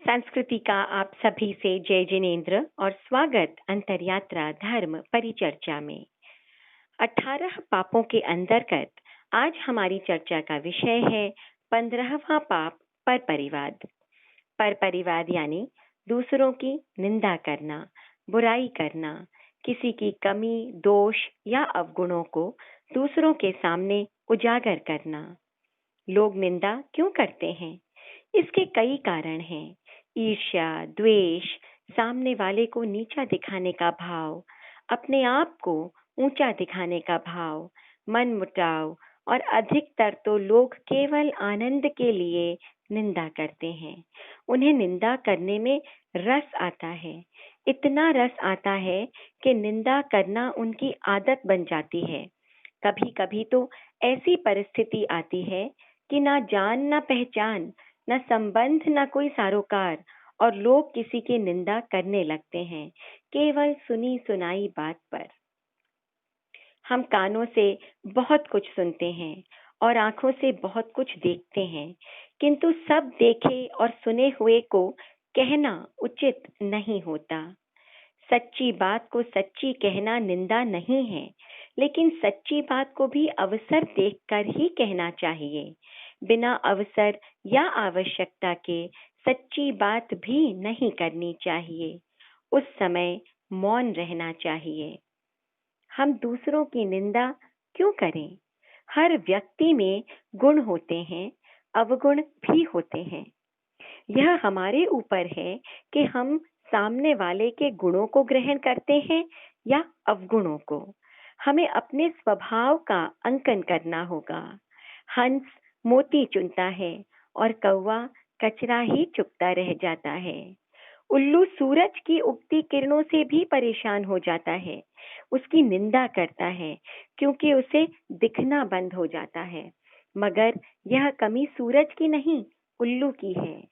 संस्कृति का आप सभी से जय जिनेन्द्र और स्वागत अंतर्यात्रा धर्म परिचर्चा में। 18 पापों के अंतर्गत आज हमारी चर्चा का विषय है 15वां पाप पर परिवाद। पर परिवाद यानी दूसरों की निंदा करना, बुराई करना, किसी की कमी, दोष या अवगुणों को दूसरों के सामने उजागर करना। लोग निंदा क्यों करते हैं? इसके कई कारण हैं। ईर्ष्या, द्वेष, सामने वाले को नीचा दिखाने का भाव, अपने आप को ऊंचा दिखाने का भाव, मनमुटाव और अधिकतर तो लोग केवल आनंद के लिए निंदा करते हैं। उन्हें निंदा करने में रस आता है, इतना रस आता है कि निंदा करना उनकी आदत बन जाती है। कभी कभी तो ऐसी परिस्थिति आती है कि ना जान ना पहचान, न संबंध न कोई सरोकार, और लोग किसी की निंदा करने लगते हैं केवल सुनी सुनाई बात पर। हम कानों से बहुत कुछ सुनते हैं और आंखों से बहुत कुछ देखते हैं, किंतु सब देखे और सुने हुए को कहना उचित नहीं होता। सच्ची बात को सच्ची कहना निंदा नहीं है, लेकिन सच्ची बात को भी अवसर देखकर ही कहना चाहिए। बिना अवसर या आवश्यकता के सच्ची बात भी नहीं करनी चाहिए। उस समय मौन रहना चाहिए। हम दूसरों की निंदा क्यों करें? हर व्यक्ति में गुण होते हैं, अवगुण भी होते हैं। यह हमारे ऊपर है कि हम सामने वाले के गुणों को ग्रहण करते हैं या अवगुणों को। हमें अपने स्वभाव का अंकन करना होगा। हंस मोती चुनता है और कौवा कचरा ही चुगता रह जाता है। उल्लू सूरज की उगती किरणों से भी परेशान हो जाता है, उसकी निंदा करता है क्योंकि उसे दिखना बंद हो जाता है। मगर यह कमी सूरज की नहीं, उल्लू की है।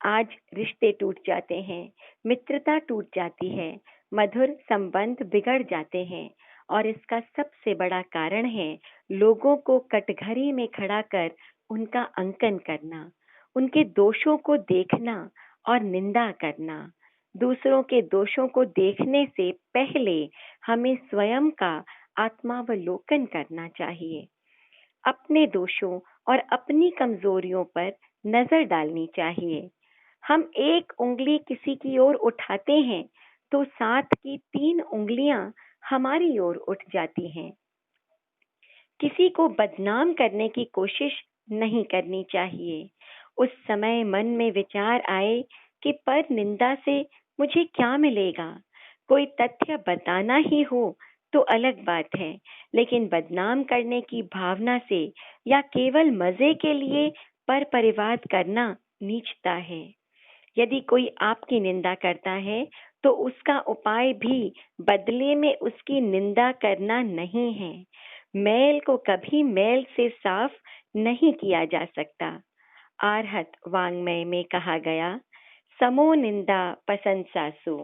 आज रिश्ते टूट जाते हैं, मित्रता टूट जाती है, मधुर संबंध बिगड़ जाते हैं, और इसका सबसे बड़ा कारण है लोगों को कटघरे में खड़ा कर उनका अंकन करना, उनके दोषों को देखना और निंदा करना। दूसरों के दोषों को देखने से पहले हमें स्वयं का आत्मावलोकन करना चाहिए। अपने दोषों और अपनी कमजोरियों पर नजर डालनी चाहिए। हम एक उंगली किसी की ओर उठाते हैं तो साथ की 3 उंगलियां हमारी ओर उठ जाती हैं। किसी को बदनाम करने की कोशिश नहीं करनी चाहिए। उस समय मन में विचार आए कि पर निंदा से मुझे क्या मिलेगा, कोई तथ्य बताना ही हो तो अलग बात है, लेकिन बदनाम करने की भावना से या केवल मजे के लिए पर परिवाद करना नीचता है। यदि कोई आपकी निंदा करता है तो उसका उपाय भी बदले में उसकी निंदा करना नहीं है। मैल को कभी मैल से साफ नहीं किया जा सकता। आर्हत वाङ्मय में कहा गया, समो निंदा प्रशंसासु,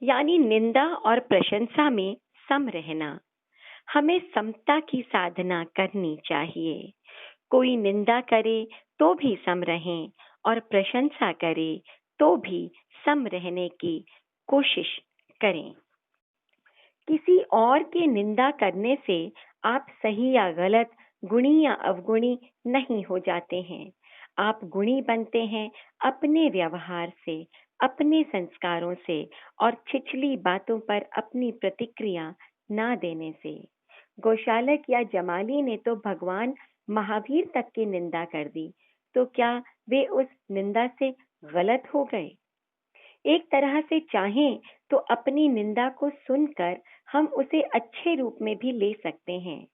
यानी निंदा और प्रशंसा में सम रहना। हमें समता की साधना करनी चाहिए। कोई निंदा करे तो भी सम रहें और प्रशंसा करे तो भी सम रहने की कोशिश करें। किसी और की निंदा करने से आप सही या गलत, गुणी या अवगुणी नहीं हो जाते हैं। आप गुणी बनते हैं अपने व्यवहार से, अपने संस्कारों से और छिछली बातों पर अपनी प्रतिक्रिया ना देने से। गौशालक या जमाली ने तो भगवान महावीर तक की निंदा कर दी, तो क्या वे उस निंदा से गलत हो गए? एक तरह से चाहें तो अपनी निंदा को सुनकर हम उसे अच्छे रूप में भी ले सकते हैं।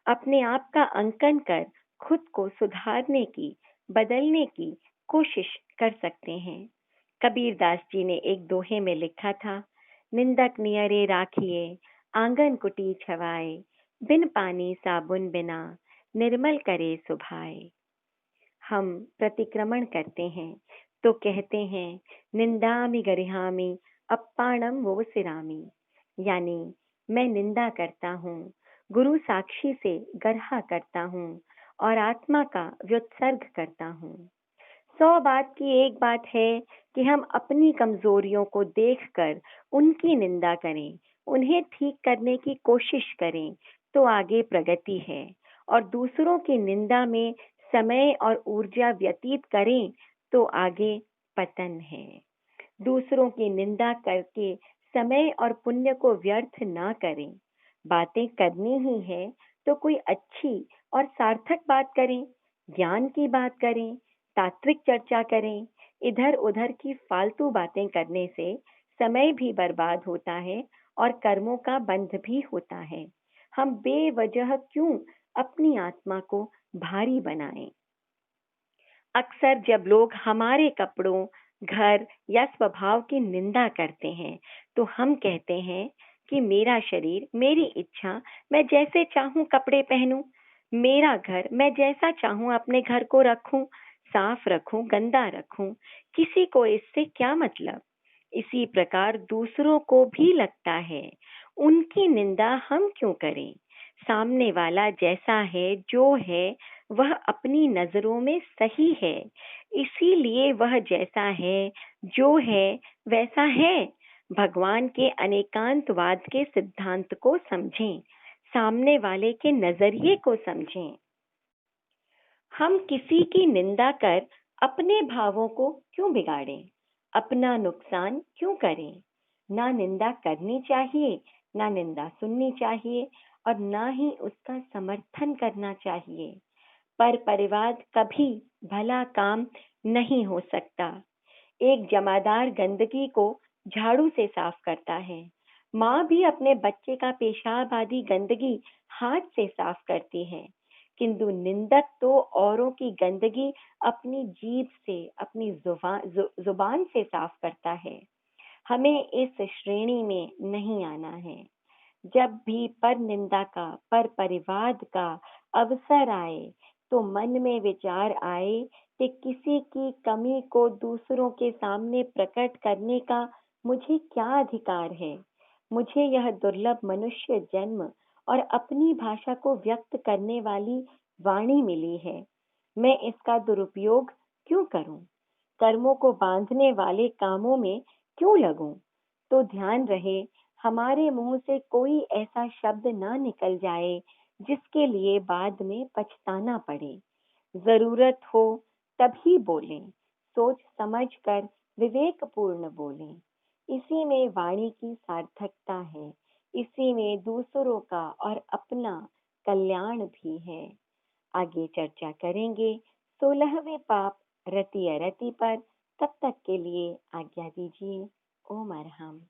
अपने आप का अंकन कर खुद को सुधारने की, बदलने की कोशिश कर सकते हैं। कबीरदास जी ने एक दोहे में लिखा था, निंदक नियरे राखिए, आंगन कुटी छवाए, बिन पानी साबुन बिना, निर्मल करे सुभाए। हम प्रतिक्रमण करते हैं तो कहते हैं, निंदामि गरिहामि अप्पाणम वोसिरामि, यानी मैं निंदा करता हूँ, गुरु साक्षी से गर्हा करता हूँ और आत्मा का व्युत्सर्ग करता हूँ। 100 बात की एक बात है कि हम अपनी कमजोरियों को देखकर उनकी निंदा करें, उन्हें ठीक करने की कोशिश करें तो आगे प्रगति है, और दूसरों की निंदा में समय और ऊर्जा व्यतीत करें तो आगे पतन है। दूसरों की निंदा करके समय और पुण्य को व्यर्थ ना करें। बातें करनी ही है तो कोई अच्छी और सार्थक बात करें, ज्ञान की बात करें, तात्विक चर्चा करें। इधर उधर की फालतू बातें करने से समय भी बर्बाद होता है और कर्मों का बंध भी होता है। हम बेवजह क्यों अपनी आत्मा को भारी बनाएं? अक्सर जब लोग हमारे कपड़ों, घर या स्वभाव की निंदा करते हैं, तो हम कहते हैं कि मेरा शरीर, मेरी इच्छा, मैं जैसे चाहूं कपड़े पहनूं, मेरा घर, मैं जैसा चाहूं अपने घर को रखूं, साफ रखूं, गंदा रखूं, किसी को इससे क्या मतलब? इसी प्रकार दूसरों को भी लगता है, उनकी निंदा हम क्यों करें? सामने वाला जैसा है, जो है, वह अपनी नजरों में सही है, इसीलिए वह जैसा है, जो है, वैसा है। भगवान के अनेकांतवाद के सिद्धांत को समझें, सामने वाले के नजरिए को समझें। हम किसी की निंदा कर अपने भावों को क्यों बिगाड़ें? अपना नुकसान क्यों करें? ना निंदा करनी चाहिए, ना निंदा सुननी चाहिए, और ना ही उसका समर्थन करना चाहिए। पर परिवार कभी भला काम नहीं हो सकता। एक जमादार गंदगी को झाड़ू से साफ करता है। माँ भी अपने बच्चे का पेशाब आदि गंदगी हाथ से साफ करती है, किंतु निंदक तो औरों की गंदगी अपनी जीभ से, अपनी जुबान से साफ करता है। हमें इस श्रेणी में नहीं आना है। जब भी पर निंदा का, पर परिवाद का अवसर आए, तो मन में विचार आए कि किसी की कमी को दूसरों के सामने प्रकट करने का मुझे क्या अधिकार है? मुझे यह दुर्लभ मनुष्य जन्म और अपनी भाषा को व्यक्त करने वाली वाणी मिली है। मैं इसका दुरुपयोग क्यों करूं? कर्मों को बांधने वाले कामों में क्यों लगूं? तो ध्यान रहे, हमारे मुंह से कोई ऐसा शब्द ना निकल जाए जिसके लिए बाद में पछताना पड़े। जरूरत हो तभी बोलें, सोच समझ कर विवेकपूर्ण बोलें। इसी में वाणी की सार्थकता है, इसी में दूसरों का और अपना कल्याण भी है। आगे चर्चा करेंगे 16वें पाप रति अरति पर। तब तक के लिए आज्ञा दीजिए। ओम अरहम।